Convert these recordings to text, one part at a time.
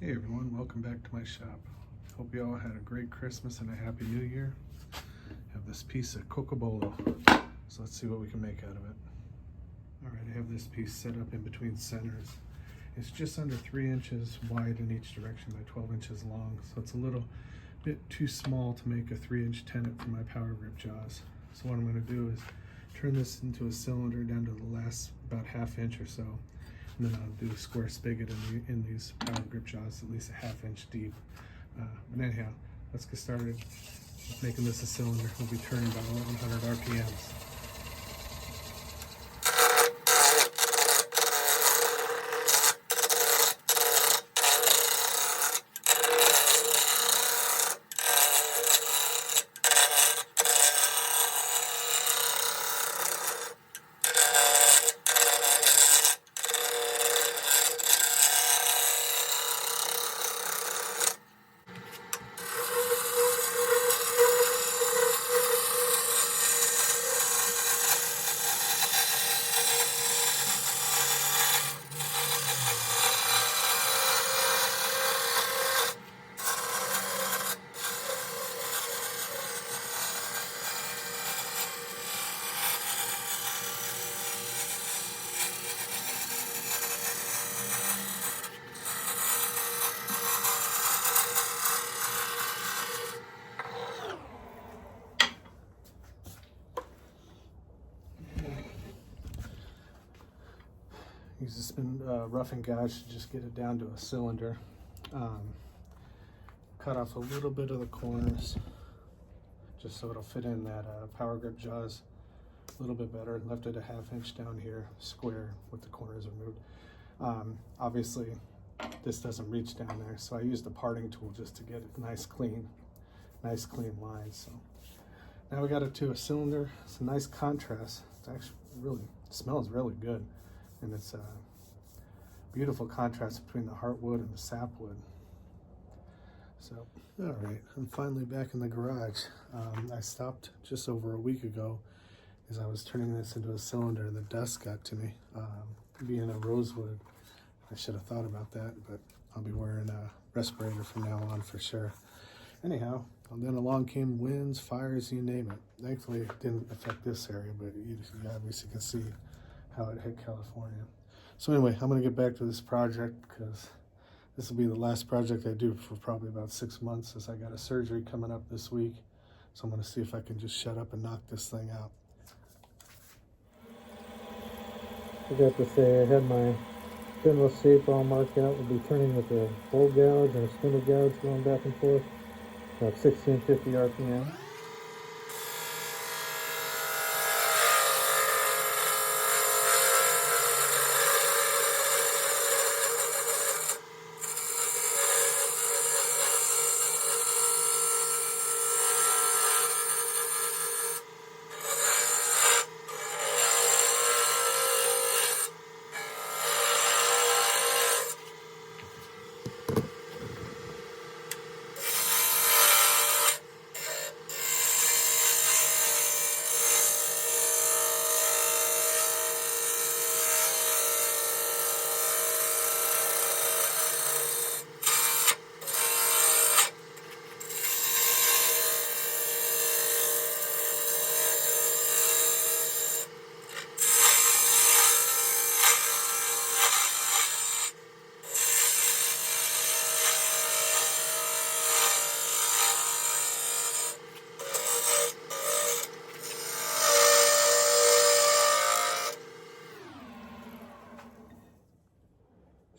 Hey everyone, welcome back to my shop. Hope you all had a great Christmas and a happy new year. I have this piece of Cocobolo, so let's see what we can make out of it. Alright, I have this piece set up in between centers. It's just under 3 inches wide in each direction by 12 inches long, so it's a little bit too small to make a 3-inch tenon for my power grip jaws. So what I'm going to do is turn this into a cylinder down to the last about ½ inch or so. And then I'll do a square spigot in these power grip jaws, at least a ½ inch deep. But anyhow, let's get started with making this a cylinder. We'll be turning about 1100 RPMs. Use this rough and gouge to just get it down to a cylinder. Cut off a little bit of the corners just so it'll fit in that power grip jaws a little bit better. Left it a ½ inch down here, square with the corners removed. Obviously this doesn't reach down there, so I used the parting tool just to get it nice clean lines. So now we got it to a cylinder. It's a nice contrast. It's actually really smells really good. And it's a beautiful contrast between the heartwood and the sapwood. So, all right, I'm finally back in the garage. I stopped just over a week ago as I was turning this into a cylinder and the dust got to me. Being a rosewood, I should have thought about that, but I'll be wearing a respirator from now on for sure. Anyhow, and then along came winds, fires, you name it. Thankfully, it didn't affect this area, but you obviously can see how it hit California. So anyway, I'm going to get back to this project because this will be the last project I do for probably about 6 months, as I got a surgery coming up this week. So I'm going to see if I can just shut up and knock this thing out. Forgot to say I had my spindle shape all marked out. We'll be turning with a bowl gouge and a spindle gouge going back and forth, about 1650 RPM.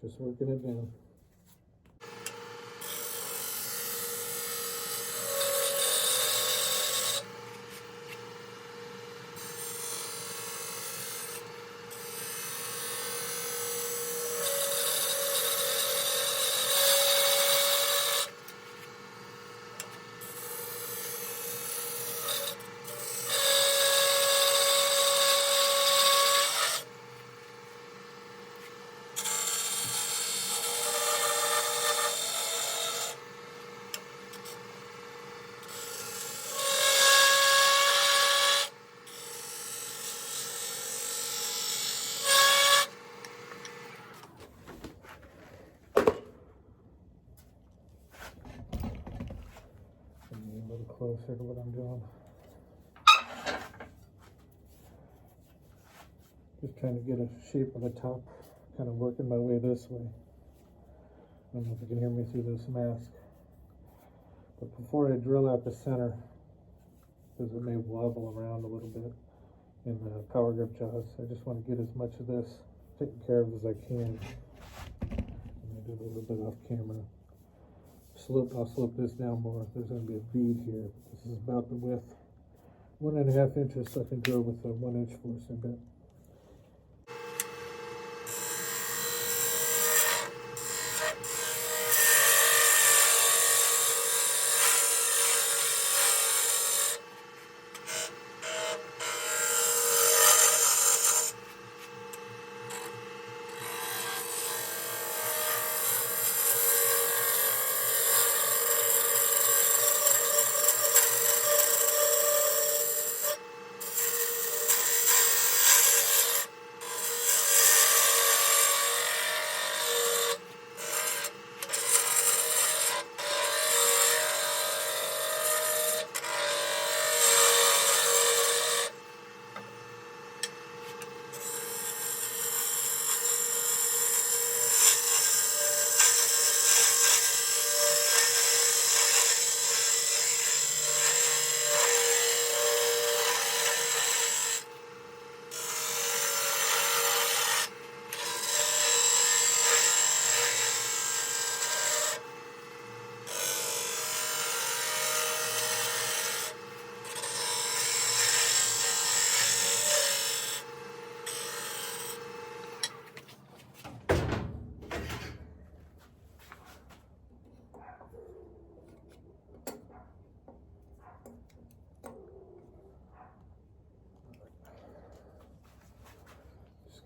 Just working it down. little closer to what I'm doing. Just trying to get a shape of the top, kind of working my way this way. I don't know if you can hear me through this mask. But before I drill out the center, because it may wobble around a little bit in the power grip jaws, I just want to get as much of this taken care of as I can. I'm going to do a little bit off camera. I'll slope this down more. There's going to be a bead here. This is about the width. 1.5 inches, so I can drill with a 1-inch forcing bit.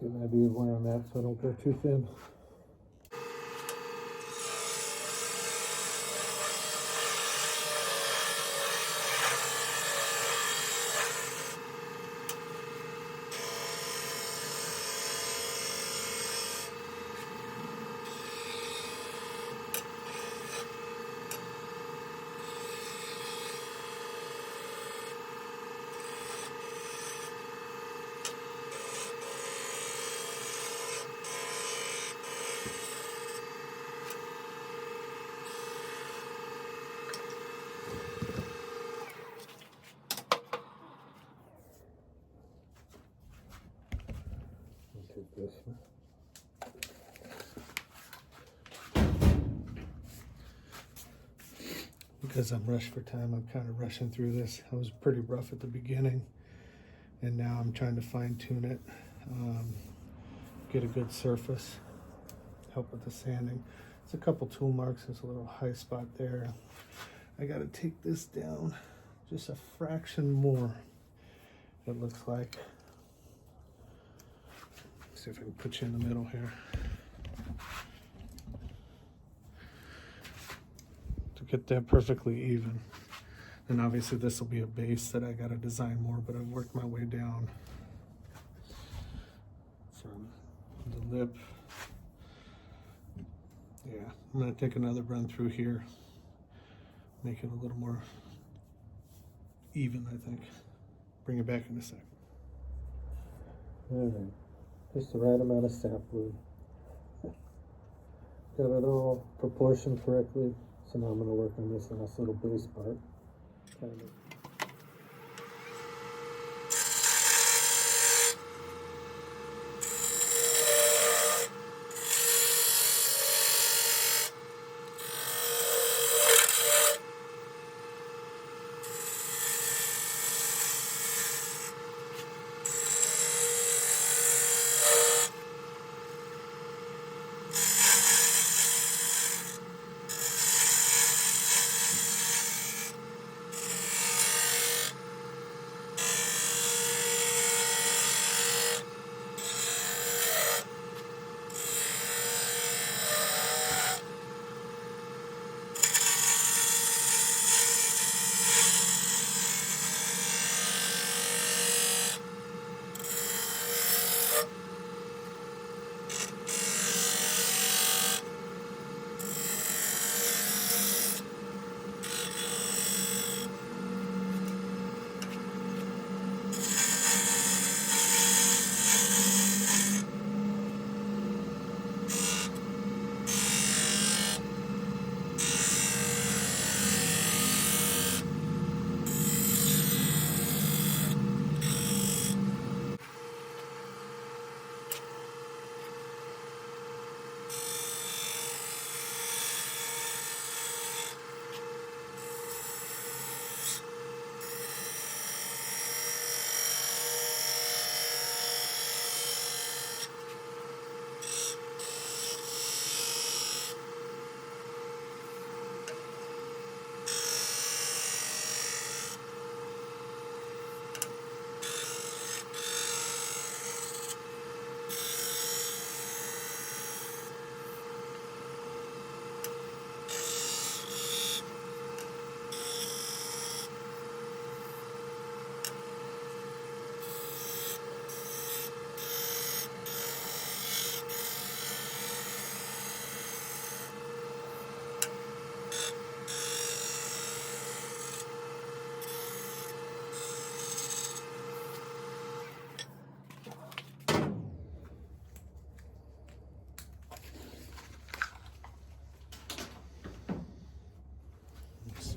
Get an idea of where I'm at so I don't go too thin. Take this one. Because I'm rushed for time, I'm kind of rushing through this. I was pretty rough at the beginning, and now I'm trying to fine tune it, get a good surface, help with the sanding. It's a couple tool marks, there's a little high spot there. I got to take this down just a fraction more, it looks like. See if I can put you in the middle here. To get that perfectly even. And obviously this will be a base that I gotta design more, but I've worked my way down from the lip. Yeah, I'm gonna take another run through here, make it a little more even, I think. Bring it back in a sec. All right. Just the right amount of sap glue. Got it all proportioned correctly. So now I'm going to work on this last little base part.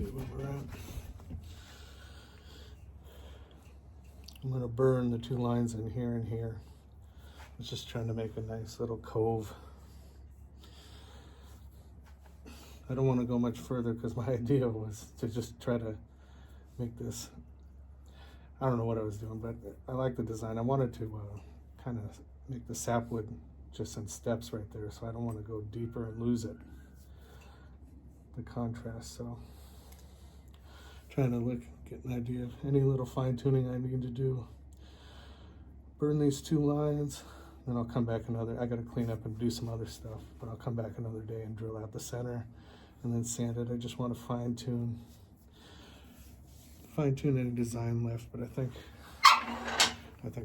see where we're at. I'm going to burn the two lines in here and here. I'm just trying to make a nice little cove. I don't want to go much further because my idea was to just try to make this, I don't know what I was doing, but I like the design. I wanted to kind of make the sapwood just in steps right there, so I don't want to go deeper and lose it, the contrast. So trying to get an idea of any little fine tuning I need to do. Burn these two lines, then I'll come back I gotta clean up and do some other stuff, but I'll come back another day and drill out the center and then sand it. I just want to fine tune any design left, but I think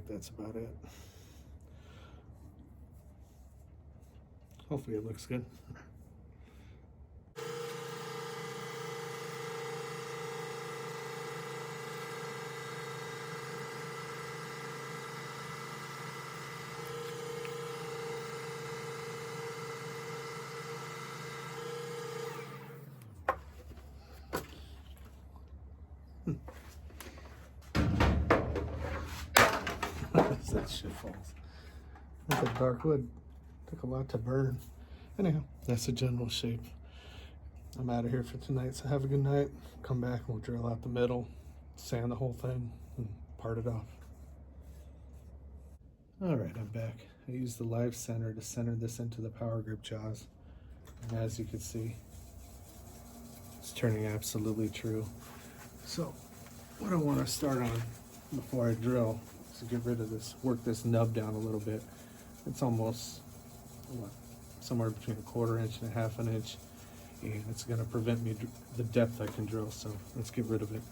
that's about it. Hopefully it looks good. That shit falls. That's a dark wood. Took a lot to burn. Anyhow, that's the general shape. I'm out of here for tonight, so have a good night. Come back and we'll drill out the middle, sand the whole thing, and part it off. Alright, I'm back. I used the live center to center this into the power grip jaws. And as you can see, it's turning absolutely true. So, what I want to start on before I drill is to get rid of this, work this nub down a little bit. It's almost, somewhere between 1/4 inch and 1/2 inch, and it's going to prevent me the depth I can drill, so let's get rid of it.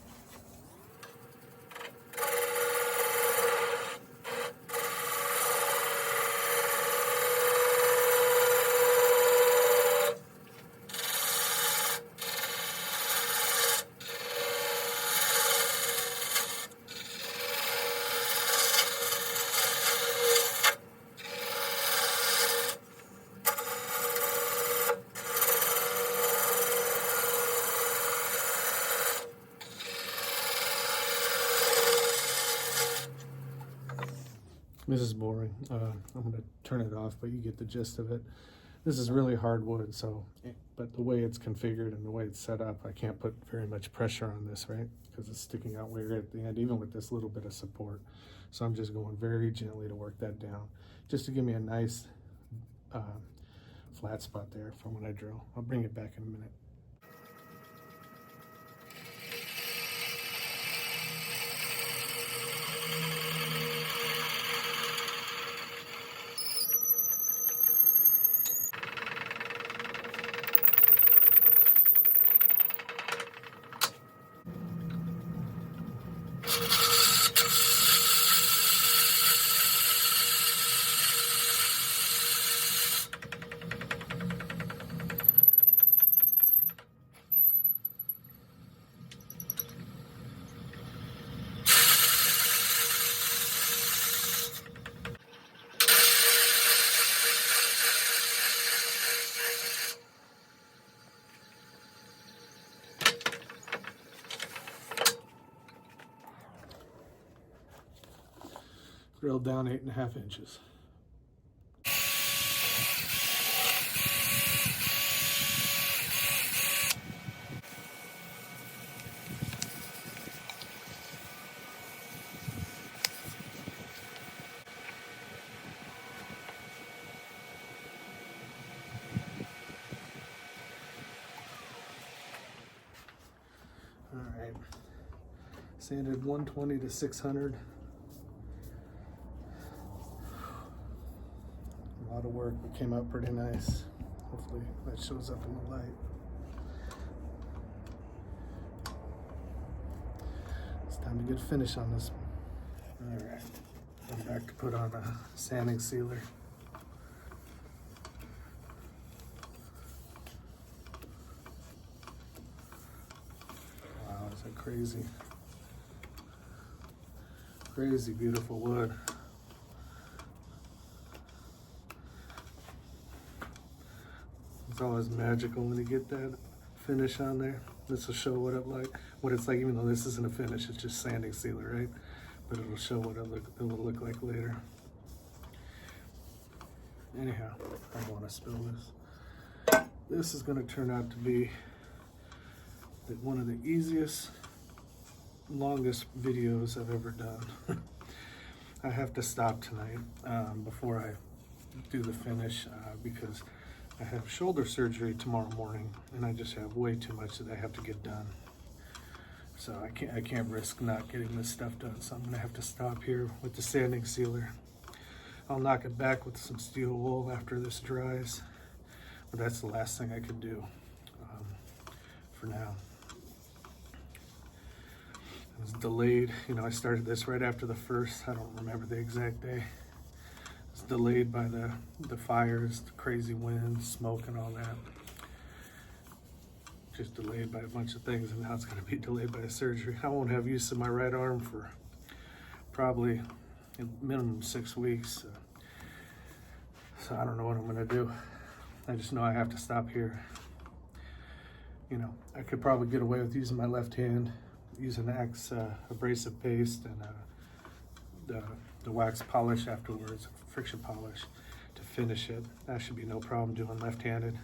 This is boring. I'm going to turn it off, but you get the gist of it. This is really hard wood, but the way it's configured and the way it's set up, I can't put very much pressure on this, right? Because it's sticking out way right at the end, even with this little bit of support. So I'm just going very gently to work that down, just to give me a nice flat spot there for when I drill. I'll bring it back in a minute. Drilled down 8.5 inches. All right, sanded 120 to 600. A lot of work, but came out pretty nice. Hopefully that shows up in the light. It's time to get a finish on this one. All right, I'm back to put on a sanding sealer. Wow, is that crazy? Crazy beautiful wood. It's always magical when you get that finish on there. This will show what it's like, even though this isn't a finish, it's just sanding sealer, right? But it'll show what it will look like later. Anyhow, I don't want to spill this. This is going to turn out to be one of the easiest, longest videos I've ever done. I have to stop tonight before I do the finish because I have shoulder surgery tomorrow morning, and I just have way too much that I have to get done. So I can't risk not getting this stuff done. So I'm gonna have to stop here with the sanding sealer. I'll knock it back with some steel wool after this dries, but that's the last thing I could do for now. It was delayed. You know, I started this right after the first. I don't remember the exact day. It's delayed by the fires, the crazy winds, smoke, and all that. Just delayed by a bunch of things, and now it's going to be delayed by a surgery. I won't have use of my right arm for probably a minimum 6 weeks. So I don't know what I'm going to do. I just know I have to stop here. You know, I could probably get away with using my left hand, using Axe abrasive paste and the wax polish afterwards, friction polish, to finish it. That should be no problem doing left-handed.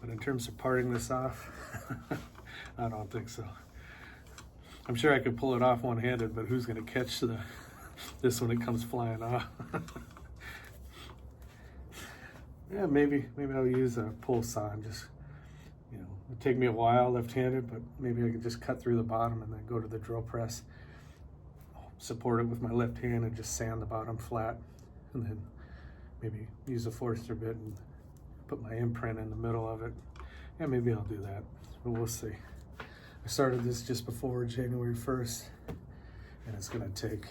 But in terms of parting this off, I don't think so. I'm sure I could pull it off one-handed, but who's going to catch this when it comes flying off? Yeah, maybe I'll use a pull saw and just, you know, it'll take me a while left-handed, but maybe I could just cut through the bottom and then go to the drill press, support it with my left hand and just sand the bottom flat, and then maybe use a Forster bit and put my imprint in the middle of it. Yeah, maybe I'll do that, but we'll see. I started this just before January 1st, and it's gonna take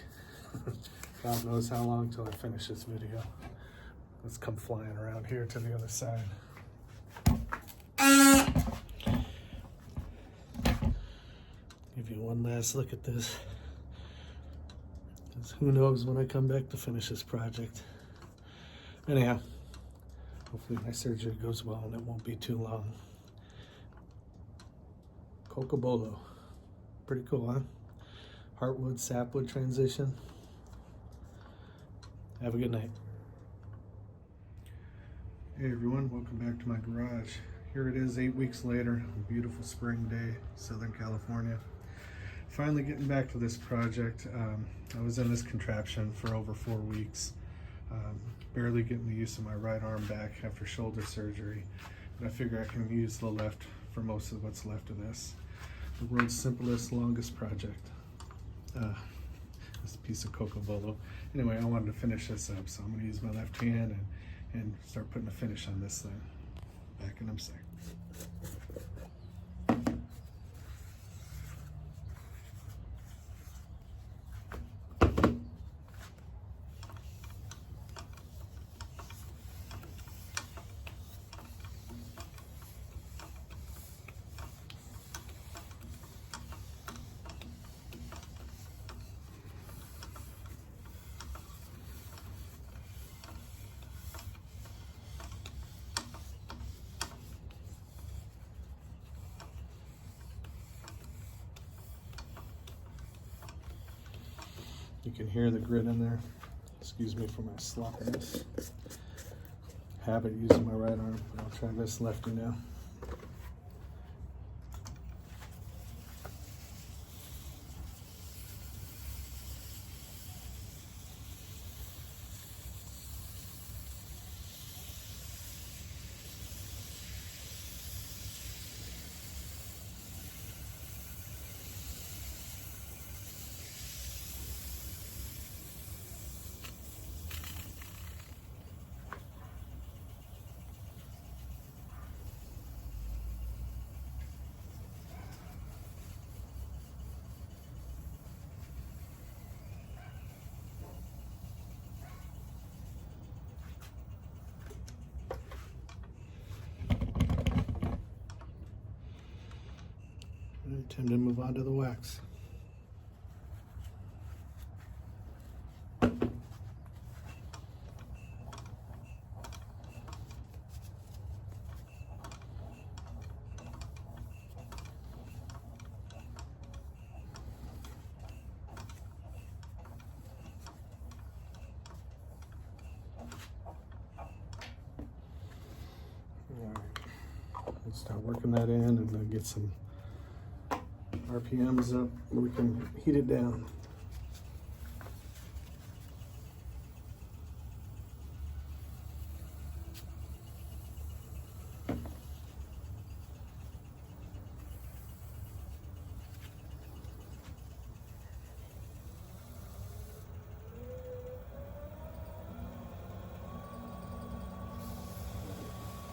God knows how long till I finish this video. Let's come flying around here to the other side. Give you one last look at this. Because who knows when I come back to finish this project. Anyhow, hopefully my surgery goes well and it won't be too long. Cocobolo. Pretty cool, huh? Heartwood, sapwood transition. Have a good night. Hey everyone, welcome back to my garage. Here it is 8 weeks later, a beautiful spring day, Southern California. Finally getting back to this project. I was in this contraption for over 4 weeks, barely getting the use of my right arm back after shoulder surgery, but I figure I can use the left for most of what's left of this. The world's simplest, longest project. This piece of Cocobolo. Anyway, I wanted to finish this up, so I'm going to use my left hand and start putting a finish on this thing. Back in a sec. You can hear the grit in there. Excuse me for my sloppiness. Habit using my right arm, but I'll try this lefty now. Time to move on to the wax. Start working that in and then get some RPMs up and we can heat it down.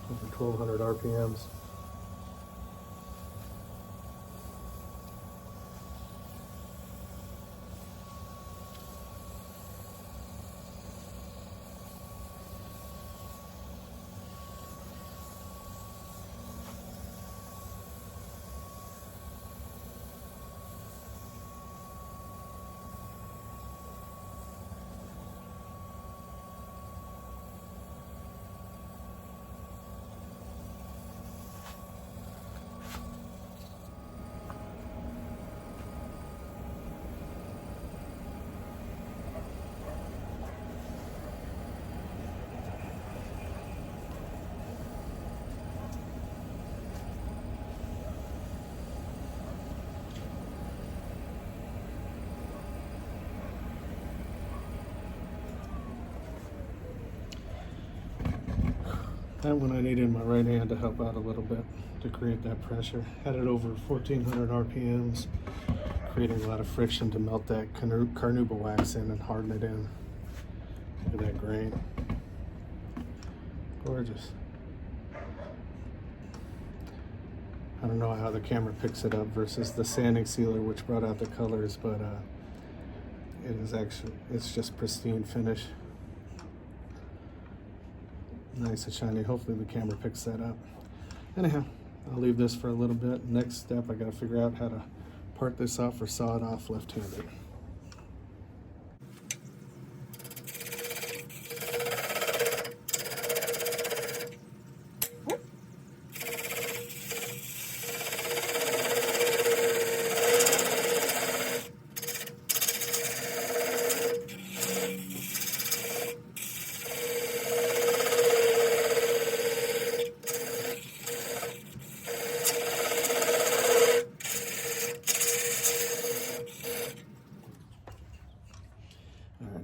Over 1200 RPMs. That one I needed my right hand to help out a little bit to create that pressure. Had it over 1400 RPMs, creating a lot of friction to melt that carnauba wax in and harden it in. Look at that grain. Gorgeous. I don't know how the camera picks it up versus the sanding sealer, which brought out the colors, but it is actually, it's just pristine finish. Nice and shiny. Hopefully the camera picks that up. Anyhow, I'll leave this for a little bit. Next step, I gotta figure out how to part this off or saw it off left-handed.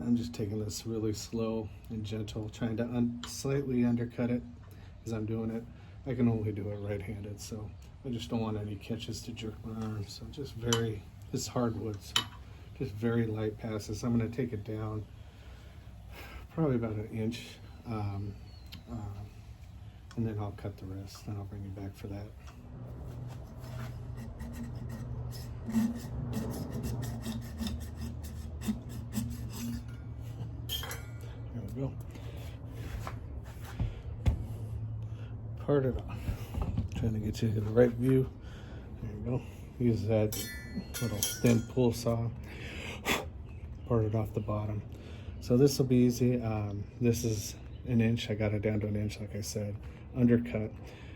I'm just taking this really slow and gentle, trying to slightly undercut it as I'm doing it. I can only do it right-handed, so I just don't want any catches to jerk my arm. So just very, this is hardwood, so just very light passes. I'm going to take it down probably about an inch, and then I'll cut the rest, and I'll bring you back for that. Go. Part it off. Trying to get you to the right view. There you go. Use that little thin pull saw. Part it off the bottom. So this will be easy. This is an inch. I got it down to an inch, like I said. Undercut.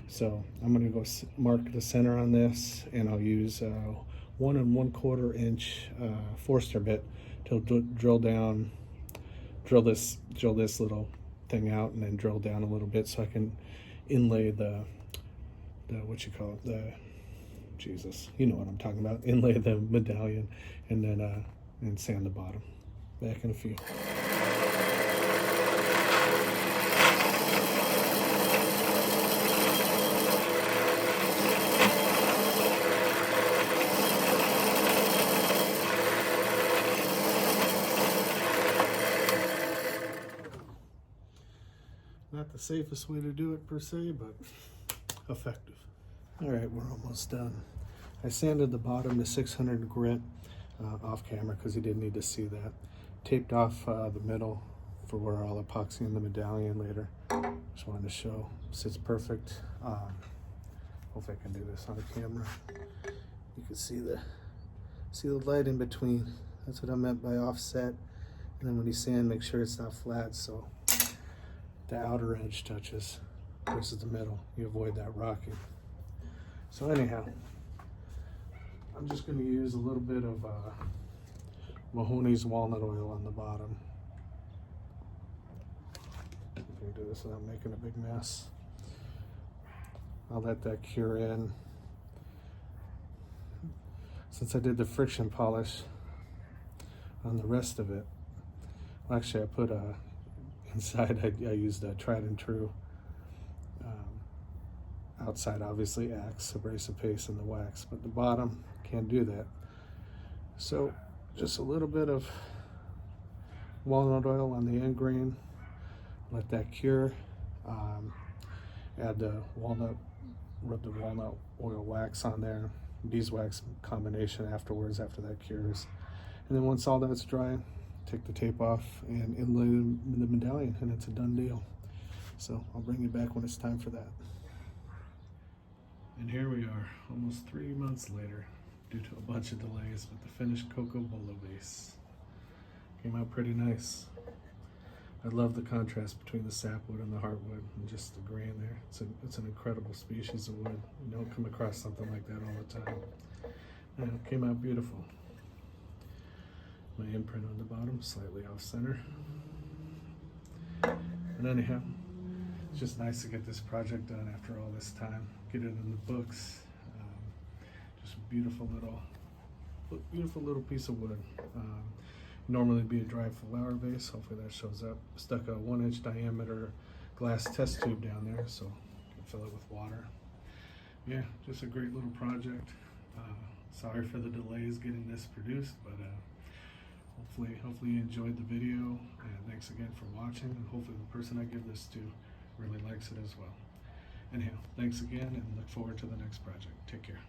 So I'm going to go mark the center on this, and I'll use 1 1/4 inch Forster bit to drill this little thing out, and then drill down a little bit so I can inlay the what you call it, Jesus, you know what I'm talking about, inlay the medallion, and then and sand the bottom. Back in a few. Not the safest way to do it per se, but effective. All right, we're almost done. I sanded the bottom to 600 grit off camera because you didn't need to see that. Taped off the middle for where I'll epoxy in the medallion later. Just wanted to show, sits perfect. Hopefully I can do this on the camera. You can see the light in between. That's what I meant by offset. And then when you sand, make sure it's not flat, so the outer edge touches versus the middle. You avoid that rocking. So anyhow, I'm just going to use a little bit of Mahoney's walnut oil on the bottom. If I can do this without making a big mess. I'll let that cure in. Since I did the friction polish on the rest of it, well, actually I put inside I used a tried and true. Outside obviously Axe, abrasive paste, and the wax, but the bottom can't do that. So just a little bit of walnut oil on the end grain, let that cure. Add the walnut, rub the walnut oil wax on there, beeswax combination afterwards after that cures. And then once all that's dry, take the tape off and inlay the medallion, and it's a done deal. So I'll bring you back when it's time for that. And here we are, almost 3 months later, due to a bunch of delays, but the finished Cocobolo vase came out pretty nice. I love the contrast between the sapwood and the heartwood, and just the grain there. It's an incredible species of wood. You don't come across something like that all the time. And it came out beautiful. My imprint on the bottom, slightly off center. And anyhow, it's just nice to get this project done after all this time. Get it in the books. Just a beautiful little piece of wood. Normally be a dry flower vase. Hopefully that shows up. Stuck a 1-inch diameter glass test tube down there, so you can fill it with water. Yeah, just a great little project. Sorry for the delays getting this produced, but hopefully you enjoyed the video, and thanks again for watching, and hopefully the person I give this to really likes it as well. Anyhow, thanks again, and look forward to the next project. Take care.